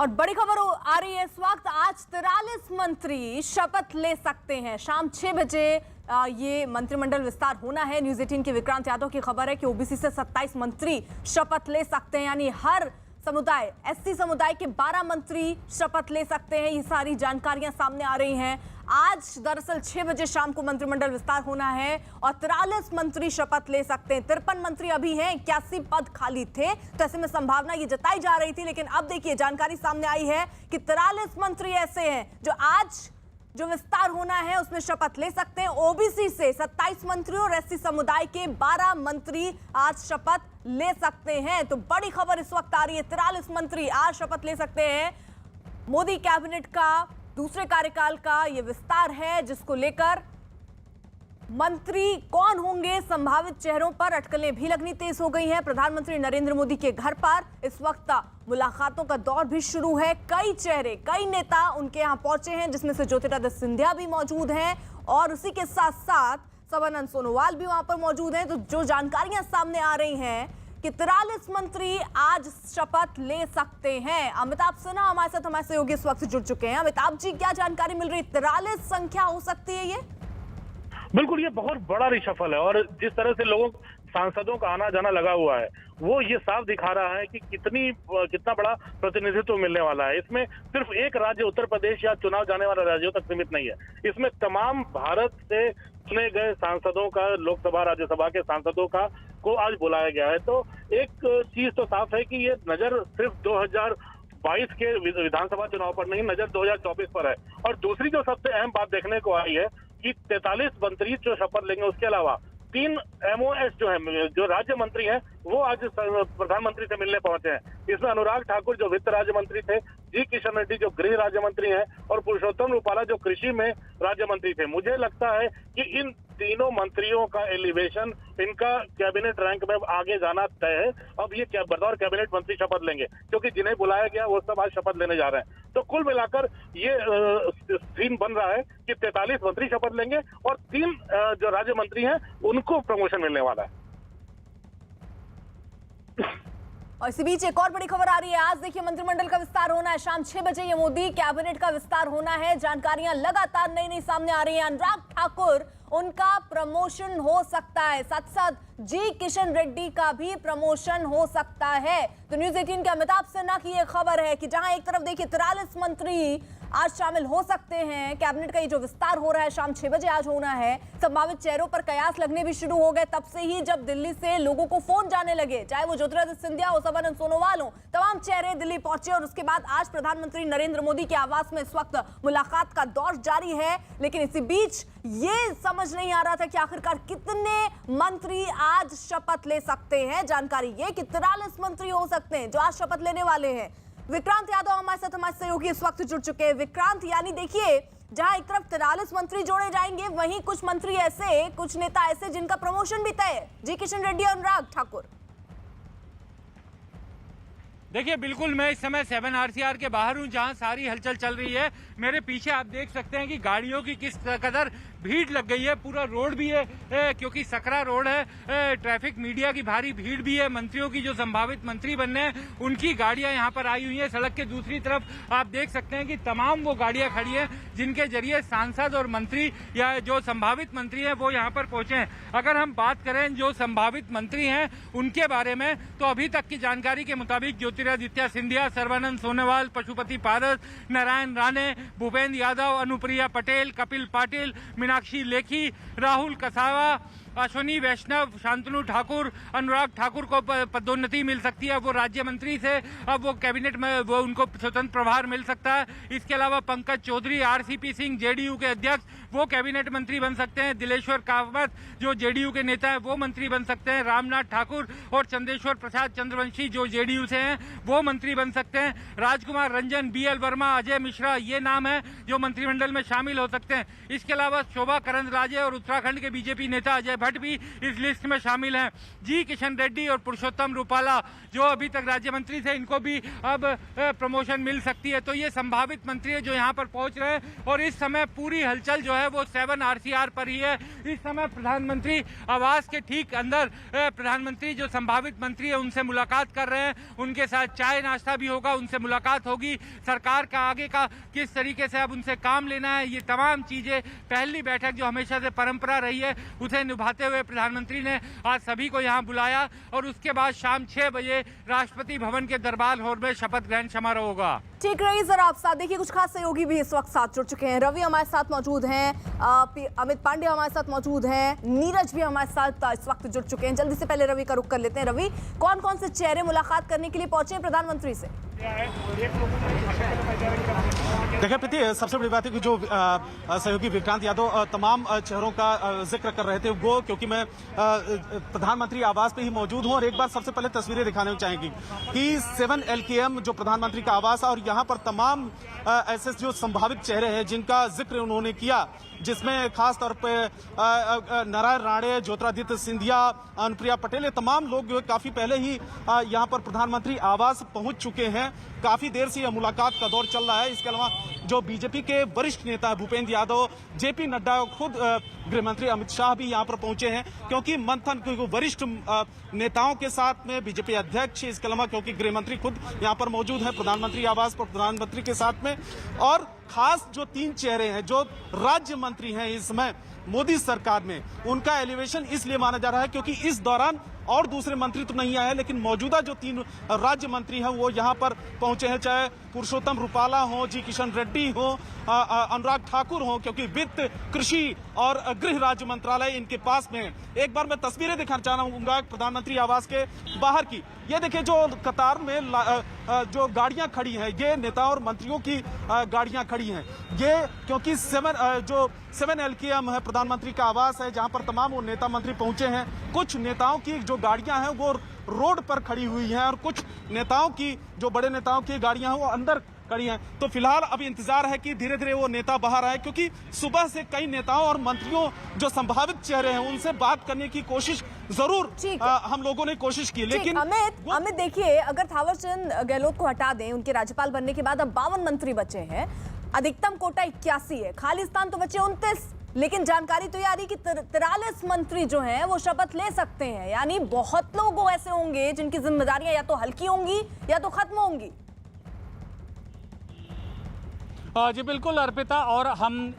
और बड़ी खबर आ रही है इस वक्त, आज 43 मंत्री शपथ ले सकते हैं। शाम 6 बजे ये मंत्रिमंडल विस्तार होना है। न्यूज 18 के विक्रांत यादव की खबर है कि ओबीसी से 27 मंत्री शपथ ले सकते हैं, यानी हर समुदाय, एससी समुदाय के 12 मंत्री शपथ ले सकते हैं। ये सारी जानकारियां सामने आ रही हैं। आज दरअसल 6 बजे शाम को मंत्रिमंडल विस्तार होना है और 43 मंत्री शपथ ले सकते हैं। 53 मंत्री अभी हैं, 81 पद खाली थे, तो ऐसे में संभावना ये जताई जा रही थी, लेकिन अब देखिए जानकारी सामने आई है कि 43 मंत्री ऐसे हैं जो आज जो विस्तार होना है उसमें शपथ ले सकते हैं। ओबीसी से 27 मंत्री और एससी समुदाय के 12 मंत्री आज शपथ ले सकते हैं। तो बड़ी खबर इस वक्त आ रही है, 43 मंत्री आज शपथ ले सकते हैं। मोदी कैबिनेट का दूसरे कार्यकाल का यह विस्तार है, जिसको लेकर मंत्री कौन होंगे, संभावित चेहरों पर अटकलें भी लगनी तेज हो गई हैं। प्रधानमंत्री नरेंद्र मोदी के घर पर इस वक्त मुलाकातों का दौर भी शुरू है। कई चेहरे, कई नेता उनके यहां पहुंचे हैं, जिसमें से ज्योतिरादित्य सिंधिया भी मौजूद हैं और उसी के साथ साथ सर्बानंद सोनोवाल भी वहां पर मौजूद हैं। तो जो जानकारियां सामने आ रही हैं कि 43 मंत्री आज शपथ ले सकते हैं। अमिताभ सिन्हा हमारे साथ, हमारे सहयोगी इस वक्त जुड़ चुके हैं। अमिताभ जी, क्या जानकारी मिल रही है? 43 संख्या हो सकती है ये? बिल्कुल, ये बहुत बड़ा रिशफल है और जिस तरह से लोगों सांसदों का आना जाना लगा हुआ है वो ये साफ दिखा रहा है कि कितना बड़ा प्रतिनिधित्व मिलने वाला है। इसमें सिर्फ एक राज्य उत्तर प्रदेश या चुनाव जाने वाले राज्यों तक सीमित नहीं है। इसमें तमाम भारत से चुने गए सांसदों का, लोकसभा राज्यसभा के सांसदों का को आज बुलाया गया है। तो एक चीज तो साफ है कि ये नजर सिर्फ 2022 के विधानसभा चुनाव पर नहीं, नजर 2024 पर है। और दूसरी जो सबसे अहम बात देखने को आई है कि 43 मंत्री जो शपथ लेंगे, उसके अलावा 3 MOS जो है, जो राज्य मंत्री हैं, वो आज प्रधानमंत्री से मिलने पहुंचे हैं। इसमें अनुराग ठाकुर जो वित्त राज्य मंत्री थे, जी किशन रेड्डी जो गृह राज्य मंत्री हैं और पुरुषोत्तम रूपाला जो कृषि में राज्य मंत्री थे। मुझे लगता है कि इन तीनों मंत्रियों का एलिवेशन, इनका कैबिनेट रैंक में आगे जाना तय है। अब ये बतौर कैबिनेट मंत्री शपथ लेंगे, क्योंकि जिन्हें बुलाया गया वो सब आज शपथ लेने जा रहे हैं। तो कुल मिलाकर ये सीन बन रहा है कि 43 मंत्री शपथ लेंगे और 3 जो राज्य मंत्री हैं उनको प्रमोशन मिलने वाला है। और इसी बीच एक और बड़ी खबर आ रही है। आज देखिए मंत्रिमंडल का विस्तार होना है, शाम 6 बजे ये मोदी कैबिनेट का विस्तार होना है। जानकारियां लगातार नई नई सामने आ रही हैं। अनुराग ठाकुर, उनका प्रमोशन हो सकता है, साथ साथ जी किशन रेड्डी का भी प्रमोशन हो सकता है। तो न्यूज 18 के अमिताभ सिन्हा की यह खबर है कि जहां एक तरफ देखिए 43 मंत्री आज शामिल हो सकते हैं। कैबिनेट का ये जो विस्तार हो रहा है शाम 6 बजे आज होना है। संभावित चेहरों पर कयास लगने भी शुरू हो गए तब से ही, जब दिल्ली से लोगों को फोन जाने लगे, चाहे वो ज्योतिरादित्य सिंधिया हो, सर्बानंद सोनोवाल हो, तमाम चेहरे दिल्ली पहुंचे। और उसके बाद आज प्रधानमंत्री नरेंद्र मोदी के आवास में इस वक्त मुलाकात का दौर जारी है। लेकिन इसी बीच ये समझ नहीं आ रहा था कि आखिरकार कितने मंत्री आज शपथ ले सकते हैं। जानकारी ये कि 43 मंत्री हो सकते हैं जो आज शपथ लेने वाले हैं। विक्रांत यादव हमारे साथ, हमारे सहयोगी इस वक्त जुड़ चुके हैं। विक्रांत, यानी देखिए जहां एक तरफ 43 मंत्री जोड़े जाएंगे, वहीं कुछ मंत्री ऐसे, कुछ नेता ऐसे जिनका प्रमोशन भी तय है, जी किशन रेड्डी और अनुराग ठाकुर। देखिए, बिल्कुल मैं इस समय 7 RCR के बाहर हूं, जहां सारी हलचल चल रही है। मेरे पीछे आप देख सकते हैं कि गाड़ियों की किस कदर भीड़ लग गई है। पूरा रोड भी है, क्योंकि सकरा रोड है। ट्रैफिक, मीडिया की भारी भीड़ भी है। मंत्रियों की जो संभावित मंत्री बनने हैं उनकी गाड़ियां यहां पर आई हुई हैं। सड़क के दूसरी तरफ आप देख सकते हैं कि तमाम वो गाड़ियां खड़ी हैं जिनके जरिए सांसद और मंत्री या जो संभावित मंत्री हैं वो यहां पर पहुंचे हैं। अगर हम बात करें जो संभावित मंत्री हैं उनके बारे में, तो अभी तक की जानकारी के मुताबिक ज्योतिरादित्य सिंधिया, सर्बानंद सोनोवाल, पशुपति पारस, नारायण राणे, भूपेंद्र यादव, अनुप्रिया पटेल, कपिल पाटिल, मीनाक्षी लेखी, राहुल कसावा, अश्विनी वैष्णव, शांतनु ठाकुर, अनुराग ठाकुर को पदोन्नति मिल सकती है। वो राज्य मंत्री से अब वो कैबिनेट में वो उनको स्वतंत्र प्रभार मिल सकता है। इसके अलावा पंकज चौधरी, RCP सिंह JDU के अध्यक्ष, वो कैबिनेट मंत्री बन सकते हैं। दिलेश्वर कामत जो JDU के नेता है वो मंत्री बन सकते हैं। रामनाथ ठाकुर और चंदेश्वर प्रसाद चंद्रवंशी जो JDU से हैं वो मंत्री बन सकते हैं। राजकुमार रंजन, BL वर्मा, अजय मिश्रा, ये नाम है जो मंत्रिमंडल में शामिल हो सकते हैं। इसके अलावा शोभा करंदलाजे और उत्तराखंड के BJP नेता अजय भट्ट भी इस लिस्ट में शामिल हैं। जी किशन रेड्डी और पुरुषोत्तम रूपाला जो अभी तक राज्य मंत्री थे, इनको भी अब प्रमोशन मिल सकती है। तो ये संभावित मंत्री है जो यहाँ पर पहुंच रहे हैं और इस समय पूरी हलचल जो है वो 7 RCR पर ही है। इस समय प्रधानमंत्री आवास के ठीक अंदर प्रधानमंत्री जो संभावित मंत्री है उनसे मुलाकात कर रहे हैं। उनके साथ चाय नाश्ता भी होगा, उनसे मुलाकात होगी, सरकार का आगे का किस तरीके से अब उनसे काम लेना है, ये तमाम चीजें पहली बैठक जो हमेशा से परंपरा रही है उसे निभाते हुए प्रधानमंत्री ने आज सभी को यहाँ बुलाया और उसके बाद शाम 6 बजे राष्ट्रपति भवन के दरबार हॉल में शपथ ग्रहण समारोह होगा। ठीक रही जरा आप साथ देखिए, कुछ खास सहयोगी भी इस वक्त साथ जुड़ चुके हैं। रवि हमारे साथ मौजूद हैं, अमित पांडे हमारे साथ मौजूद हैं, नीरज भी हमारे साथ इस वक्त जुड़ चुके हैं। जल्दी से पहले रवि का रुख कर लेते हैं। रवि, कौन कौन से चेहरे मुलाकात करने के लिए पहुंचे हैं प्रधानमंत्री से? देखिए प्रीति, सबसे बड़ी बात है कि जो सहयोगी विक्रांत यादव तमाम चेहरों का जिक्र कर रहे थे वो, क्योंकि मैं प्रधानमंत्री आवास पे ही मौजूद हूं और एक बार सबसे पहले तस्वीरें दिखाने चाहेंगी कि 7 LKM जो प्रधानमंत्री का आवास है और यहाँ पर तमाम ऐसे जो संभावित चेहरे हैं जिनका जिक्र उन्होंने किया, जिसमें खास तौर पे नारायण राणे, ज्योतिरादित्य सिंधिया, अनुप्रिया पटेल, ये तमाम लोग जो है काफी पहले ही यहाँ पर प्रधानमंत्री आवास पहुंच चुके हैं। काफी देर से यह मुलाकात का दौर चल रहा है। इसके अलावा जो बीजेपी के वरिष्ठ नेता है भूपेंद्र यादव, JP नड्डा, खुद गृह मंत्री अमित शाह भी यहाँ पर पहुंचे हैं, क्योंकि मंथन वरिष्ठ नेताओं के साथ में बीजेपी अध्यक्ष, इसके अलावा क्योंकि गृह मंत्री खुद यहाँ पर मौजूद है प्रधानमंत्री आवास पर प्रधानमंत्री के साथ में। और खास जो 3 चेहरे हैं जो राज्य मंत्री हैं इस समय मोदी सरकार में, उनका एलिवेशन इसलिए माना जा रहा है क्योंकि इस दौरान और दूसरे मंत्री तो नहीं आए, लेकिन मौजूदा जो 3 राज्य मंत्री हैं वो यहाँ पर पहुंचे हैं, चाहे पुरुषोत्तम रूपाला हो, जी किशन रेड्डी हो, अनुराग ठाकुर हो, क्योंकि वित्त, कृषि और गृह राज्य मंत्रालय इनके पास में है। एक बार मैं तस्वीरें दिखाना चाहूंगा प्रधानमंत्री आवास के बाहर की। ये देखिए जो कतार में जो गाड़ियां खड़ी हैं, ये नेता और मंत्रियों की गाड़ियां खड़ी हैं। ये क्योंकि 7 LKM है, प्रधानमंत्री का आवास है, जहां पर तमाम वो नेता मंत्री पहुंचे हैं। कुछ नेताओं की जो गाड़ियां हैं वो रोड पर खड़ी हुई हैं और कुछ नेताओं की, जो बड़े नेताओं की गाड़ियां हैं वो अंदर खड़ी हैं। तो फिलहाल अभी इंतजार है कि धीरे धीरे वो नेता बाहर आए, क्योंकि सुबह से कई नेताओं और मंत्रियों जो संभावित चेहरे हैं उनसे बात करने की कोशिश जरूर हम लोगों ने कोशिश की, लेकिन अमित देखिए, अगर थावरचंद गहलोत को हटा दें, उनके राज्यपाल बनने के बाद अब 52 मंत्री बचे हैं, अधिकतम कोटा 81 है, खाली स्थान तो बचे 29, लेकिन जानकारी तो ये आ रही कि 43 मंत्री जो हैं वो शपथ ले सकते हैं। यानी बहुत लोग ऐसे होंगे जिनकी जिम्मेदारियां या तो हल्की होंगी या तो खत्म होंगी। जी बिल्कुल अर्पिता, और हम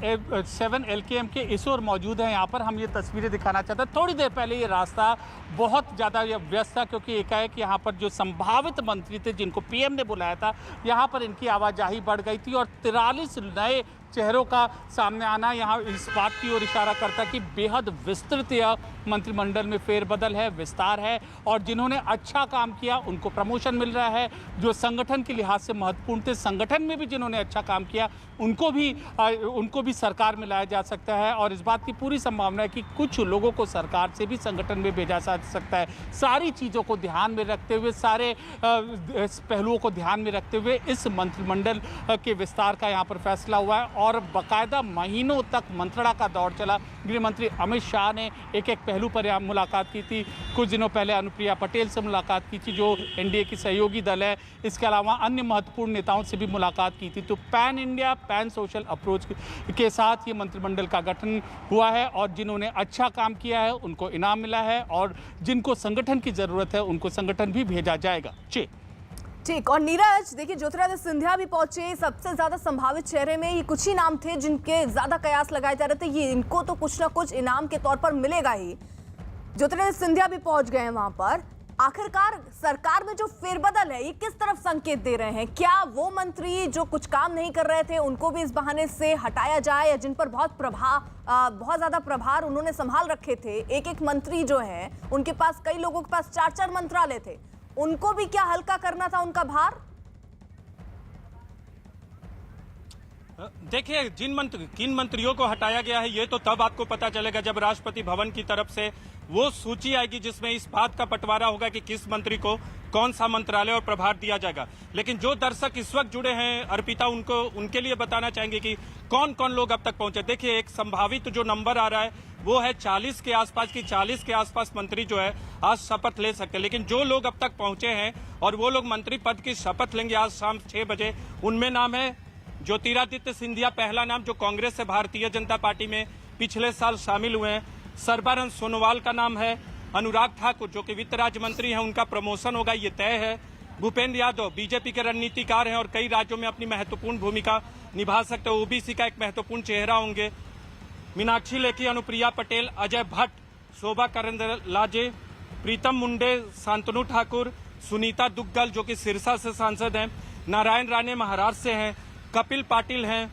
7 LKM के इस ओर मौजूद हैं। यहाँ पर हम ये तस्वीरें दिखाना चाहते हैं। थोड़ी देर पहले ये रास्ता बहुत ज़्यादा व्यस्त था, क्योंकि एकाएक यहाँ पर जो संभावित मंत्री थे जिनको PM ने बुलाया था, यहाँ पर इनकी आवाजाही बढ़ गई थी और 43 नए चेहरों का सामने आना यहाँ इस बात की ओर इशारा करता है कि बेहद विस्तृत यह मंत्रिमंडल में फेरबदल है, विस्तार है, और जिन्होंने अच्छा काम किया उनको प्रमोशन मिल रहा है। जो संगठन के लिहाज से महत्वपूर्ण थे, संगठन में भी जिन्होंने अच्छा काम किया उनको भी सरकार में लाया जा सकता है। और इस बात की पूरी संभावना है कि कुछ लोगों को सरकार से भी संगठन में भेजा जा सकता है। सारी चीज़ों को ध्यान में रखते हुए, सारे पहलुओं को ध्यान में रखते हुए इस मंत्रिमंडल के विस्तार का यहाँ पर फैसला हुआ है और बाकायदा महीनों तक मंत्रणा का दौर चला। गृह मंत्री अमित शाह ने एक एक पहलू पर यहाँ मुलाकात की थी। कुछ दिनों पहले अनुप्रिया पटेल से मुलाकात की थी जो NDA की सहयोगी दल है। इसके अलावा अन्य महत्वपूर्ण नेताओं से भी मुलाकात की थी। तो pan India, pan social approach के साथ ये मंत्रिमंडल का गठन हुआ है और जिन्होंने अच्छा काम किया है उनको इनाम मिला है और जिनको संगठन की जरूरत है उनको संगठन भी भेजा जाएगा। जी ठीक। और नीरज देखिए, ज्योतिरादित्य सिंधिया भी पहुंचे। सबसे ज्यादा संभावित चेहरे में ये कुछ ही नाम थे जिनके ज्यादा कयास लगाए जा रहे थे, ये इनको तो कुछ ना कुछ इनाम के तौर पर मिलेगा ही। ज्योतिरादित्य सिंधिया भी पहुंच गए हैं वहां पर। आखिरकार सरकार में जो फेरबदल है ये किस तरफ संकेत दे रहे हैं? क्या वो मंत्री जो कुछ काम नहीं कर रहे थे उनको भी इस बहाने से हटाया जाए, या जिन पर बहुत ज्यादा प्रभार उन्होंने संभाल रखे थे, एक एक मंत्री जो है उनके पास, कई लोगों के पास 4-4 मंत्रालय थे, उनको भी क्या हल्का करना था उनका भार? देखिए, किन मंत्रियों को हटाया गया है ये तो तब आपको पता चलेगा जब राष्ट्रपति भवन की तरफ से वो सूची आएगी जिसमें इस बात का बंटवारा होगा कि किस मंत्री को कौन सा मंत्रालय और प्रभार दिया जाएगा। लेकिन जो दर्शक इस वक्त जुड़े हैं अर्पिता, उनके लिए बताना चाहेंगे कि कौन कौन लोग अब तक पहुंचे। देखिए, एक संभावित जो नंबर आ रहा है वो है 40 के आसपास की 40 के आसपास मंत्री जो है आज शपथ ले सकते हैं। लेकिन जो लोग अब तक पहुंचे हैं और वो लोग मंत्री पद की शपथ लेंगे आज शाम 6 बजे, उनमें नाम है ज्योतिरादित्य सिंधिया, पहला नाम, जो कांग्रेस से भारतीय जनता पार्टी में पिछले साल शामिल हुए हैं। सर्बानंद सोनोवाल का नाम है। अनुराग ठाकुर जो कि वित्त राज्य मंत्री हैं, उनका प्रमोशन होगा, ये तय है। भूपेंद्र यादव बीजेपी के रणनीतिकार हैं और कई राज्यों में अपनी महत्वपूर्ण भूमिका निभा सकते हैं, ओबीसी का एक महत्वपूर्ण चेहरा होंगे। मीनाक्षी लेखी, अनुप्रिया पटेल, अजय भट्ट, शोभा करंदलाजे, प्रीतम मुंडे, शांतनु ठाकुर, सुनीता दुग्गल जो कि सिरसा से सांसद हैं, नारायण राणे महाराष्ट्र से हैं, कपिल पाटिल हैं,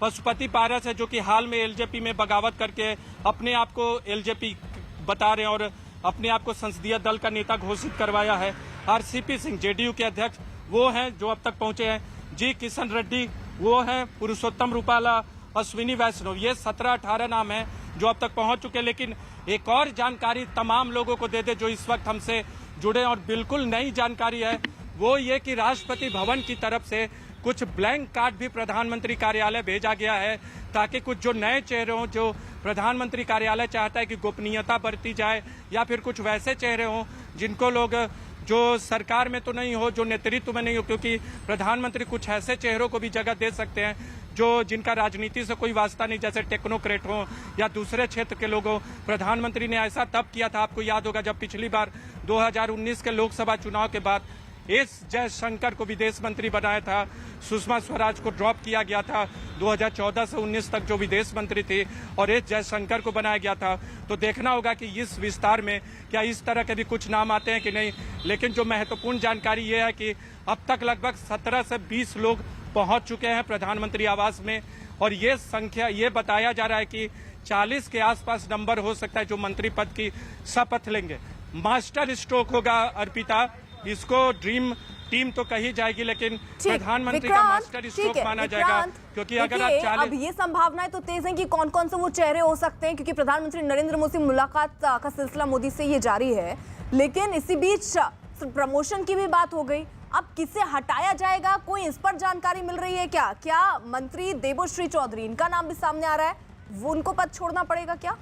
पशुपति पारस है जो कि हाल में एलजेपी में बगावत करके अपने आप को एलजेपी बता रहे हैं और अपने आप को संसदीय दल का नेता घोषित करवाया है। आरसीपी सिंह जेडीयू के अध्यक्ष वो हैं जो अब तक पहुंचे हैं। जी किशन रेड्डी वो हैं, पुरुषोत्तम रूपाला, अश्विनी वैष्णव, ये 17-18 नाम हैं जो अब तक पहुंच चुके हैं। लेकिन एक और जानकारी तमाम लोगों को दे दे जो इस वक्त हमसे जुड़े और बिल्कुल नई जानकारी है, वो ये कि राष्ट्रपति भवन की तरफ से कुछ ब्लैंक कार्ड भी प्रधानमंत्री कार्यालय भेजा गया है ताकि कुछ जो नए चेहरे हों, जो प्रधानमंत्री कार्यालय चाहता है कि गोपनीयता बरती जाए, या फिर कुछ वैसे चेहरे हों जिनको लोग जो सरकार में तो नहीं हो, जो नेतृत्व में नहीं हो, क्योंकि प्रधानमंत्री कुछ ऐसे चेहरों को भी जगह दे सकते हैं जो जिनका राजनीति से कोई वास्ता नहीं, जैसे टेक्नोक्रेट हो या दूसरे क्षेत्र के लोग हो। प्रधानमंत्री ने ऐसा तब किया था, आपको याद होगा, जब पिछली बार 2019 के लोकसभा चुनाव के बाद एस जयशंकर को विदेश मंत्री बनाया था, सुषमा स्वराज को ड्रॉप किया गया था 2014 से 19 तक जो विदेश मंत्री थी, और एस जयशंकर को बनाया गया था। तो देखना होगा कि इस विस्तार में क्या इस तरह के भी कुछ नाम आते हैं कि नहीं। लेकिन जो महत्वपूर्ण जानकारी ये है कि अब तक लगभग 17 से 20 लोग पहुंच चुके हैं प्रधानमंत्री आवास में, और ये संख्या ये बताया जा रहा है कि 40 के आसपास नंबर हो सकता है जो मंत्री पद की शपथ लेंगे। मास्टर स्ट्रोक होगा अर्पिता, इसको ड्रीम टीम तो कही जाएगी, लेकिन प्रधानमंत्री का मास्टर स्ट्रोक माना जाएगा, क्योंकि अगर आप 40 अब ये संभावनाएं तो तेज हैं कि कौन कौन से वो चेहरे हो सकते हैं, क्योंकि प्रधानमंत्री नरेंद्र मोदी से मुलाकात का सिलसिला मोदी से ये जारी है। लेकिन इसी बीच प्रमोशन की भी बात हो गई, अब किसे हटाया जाएगा, कोई इस पर जानकारी मिल रही है क्या? क्या मंत्री देबोश्री चौधरी, इनका नाम भी सामने आ रहा है, वो उनको पद छोड़ना पड़ेगा क्या?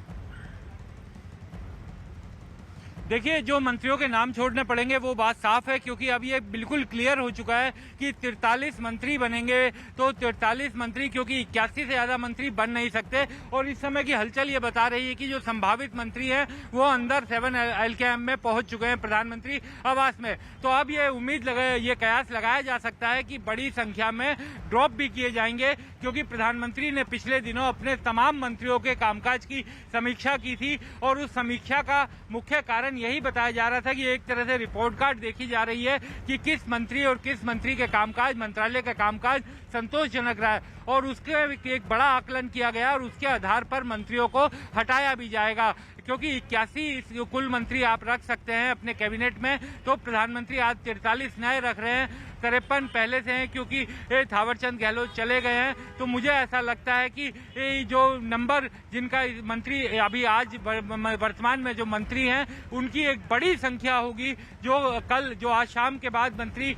देखिए, जो मंत्रियों के नाम छोड़ने पड़ेंगे वो बात साफ है, क्योंकि अब ये बिल्कुल क्लियर हो चुका है कि 43 मंत्री बनेंगे। तो 43 मंत्री, क्योंकि 81 से ज्यादा मंत्री बन नहीं सकते, और इस समय की हलचल ये बता रही है कि जो संभावित मंत्री हैं वो अंदर 7 LKM में पहुंच चुके हैं प्रधानमंत्री आवास में। तो अब ये उम्मीद ये कयास लगाया जा सकता है कि बड़ी संख्या में ड्रॉप भी किए जाएंगे, क्योंकि प्रधानमंत्री ने पिछले दिनों अपने तमाम मंत्रियों के कामकाज की समीक्षा की थी, और उस समीक्षा का मुख्य कारण यही बताया जा रहा था कि एक तरह से रिपोर्ट कार्ड देखी जा रही है कि किस मंत्री और किस मंत्री के कामकाज, मंत्रालय का कामकाज संतोषजनक रहा है, और उसके एक बड़ा आकलन किया गया और उसके आधार पर मंत्रियों को हटाया भी जाएगा। क्योंकि 81 कुल मंत्री आप रख सकते हैं अपने कैबिनेट में, तो प्रधानमंत्री आज 43 नए रख रहे हैं, 53 पहले से हैं, क्योंकि थावरचंद गहलोत चले गए हैं। तो मुझे ऐसा लगता है कि जो नंबर जिनका मंत्री अभी आज वर्तमान में जो मंत्री हैं उनकी एक बड़ी संख्या होगी जो आज शाम के बाद मंत्री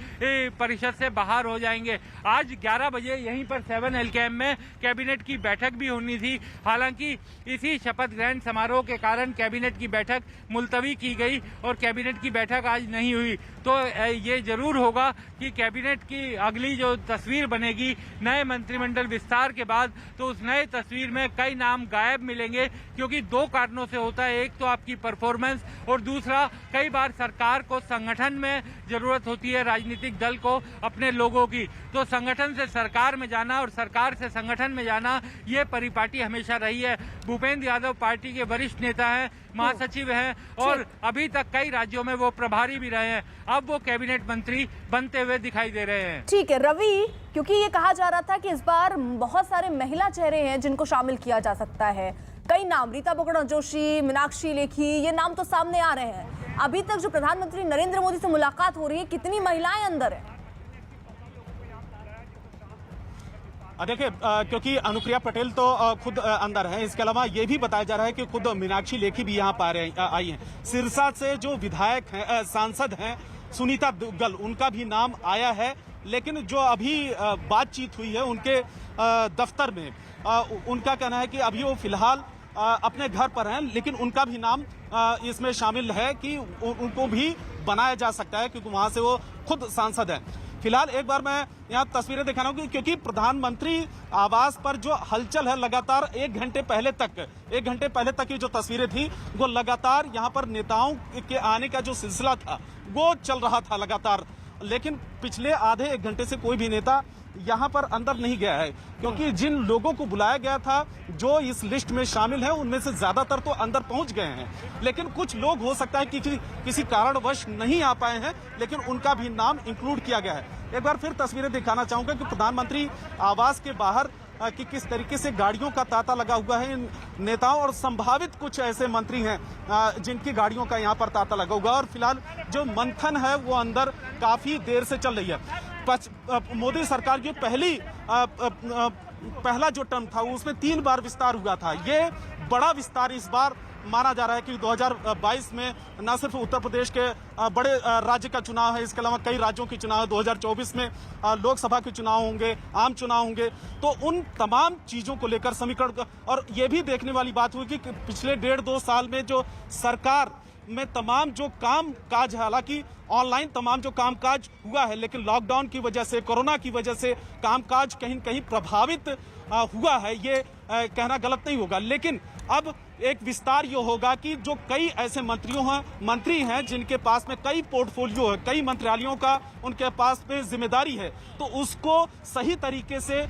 परिषद से बाहर हो जाएंगे। आज 11 बजे यहीं पर 7 LKM में कैबिनेट की बैठक भी होनी थी, हालांकि इसी शपथ ग्रहण समारोह के कारण कैबिनेट की बैठक मुलतवी की गई और कैबिनेट की बैठक आज नहीं हुई। तो ये जरूर होगा कि कैबिनेट की अगली जो तस्वीर बनेगी नए मंत्रिमंडल विस्तार के बाद, तो उस नए तस्वीर में कई नाम गायब मिलेंगे, क्योंकि 2 कारणों से होता है। एक तो आपकी परफॉर्मेंस, और दूसरा कई बार सरकार को संगठन में जरूरत होती है, राजनीतिक दल को अपने लोगों की। तो संगठन से सरकार में जाना और सरकार से संगठन में जाना, ये परिपाटी हमेशा रही है। भूपेंद्र यादव पार्टी के वरिष्ठ नेता हैं, महासचिव हैं, और अभी तक कई राज्यों में वो प्रभारी भी रहे हैं। अब वो कैबिनेट मंत्री बनते हुए दिखाई दे रहे हैं। ठीक है रवि, क्योंकि ये कहा जा रहा था कि इस बार बहुत सारे महिला चेहरे हैं जिनको शामिल किया जा सकता है, कई नाम, रीता बहुगुणा जोशी, मीनाक्षी लेखी, ये नाम तो सामने आ रहे हैं। अभी तक जो प्रधानमंत्री नरेंद्र मोदी से मुलाकात हो रही है, कितनी महिलाएं अंदर है? देखिए, क्योंकि अनुप्रिया पटेल तो खुद अंदर है, इसके अलावा ये भी बताया जा रहा है कि खुद मीनाक्षी लेखी भी यहाँ पर आई हैं। सिरसा से जो विधायक हैं, सांसद हैं, सुनीता दुग्गल, उनका भी नाम आया है। लेकिन जो अभी बातचीत हुई है उनके दफ्तर में, उनका कहना है कि अभी वो फिलहाल अपने घर पर हैं, लेकिन उनका भी नाम इसमें शामिल है कि उनको भी बनाया जा सकता है, क्योंकि वहां से वो खुद सांसद हैं। फिलहाल एक बार मैं यहाँ तस्वीरें दिखा रहा हूँ क्योंकि प्रधानमंत्री आवास पर जो हलचल है लगातार एक घंटे पहले तक की जो तस्वीरें थी वो लगातार यहाँ पर नेताओं के आने का जो सिलसिला था वो चल रहा था लगातार। लेकिन पिछले आधे एक घंटे से कोई भी नेता यहाँ पर अंदर नहीं गया है, क्योंकि जिन लोगों को बुलाया गया था जो इस लिस्ट में शामिल है उनमें से ज्यादातर तो अंदर पहुंच गए हैं, लेकिन कुछ लोग हो सकता है कि किसी कारणवश नहीं आ पाए हैं, लेकिन उनका भी नाम इंक्लूड किया गया है। एक बार फिर तस्वीरें दिखाना चाहूंगा कि प्रधानमंत्री आवास के बाहर कि किस तरीके से गाड़ियों का तांता लगा हुआ है इन नेताओं, और संभावित कुछ ऐसे मंत्री हैं जिनकी गाड़ियों का यहाँ पर तांता लगा हुआ है। और फिलहाल जो मंथन है वो अंदर काफी देर से चल रही है। मोदी सरकार की पहला जो टर्म था उसमें 3 बार विस्तार हुआ था। ये बड़ा विस्तार इस बार माना जा रहा है कि 2022 में न सिर्फ उत्तर प्रदेश के बड़े राज्य का चुनाव है, इसके अलावा कई राज्यों के चुनाव है, 2024 में लोकसभा के चुनाव होंगे, आम चुनाव होंगे, तो उन तमाम चीजों को लेकर समीकरण। और ये भी देखने वाली बात हुई कि पिछले 1.5-2 साल में जो सरकार में तमाम जो काम काज है, हालांकि ऑनलाइन तमाम जो कामकाज हुआ है, लेकिन लॉकडाउन की वजह से, कोरोना की वजह से कामकाज कहीं न कहीं प्रभावित हुआ है, ये कहना गलत नहीं होगा। लेकिन अब एक विस्तार ये होगा कि जो कई ऐसे मंत्री हैं जिनके पास में कई पोर्टफोलियो है, कई मंत्रालयों का उनके पास में जिम्मेदारी है, तो उसको सही तरीके से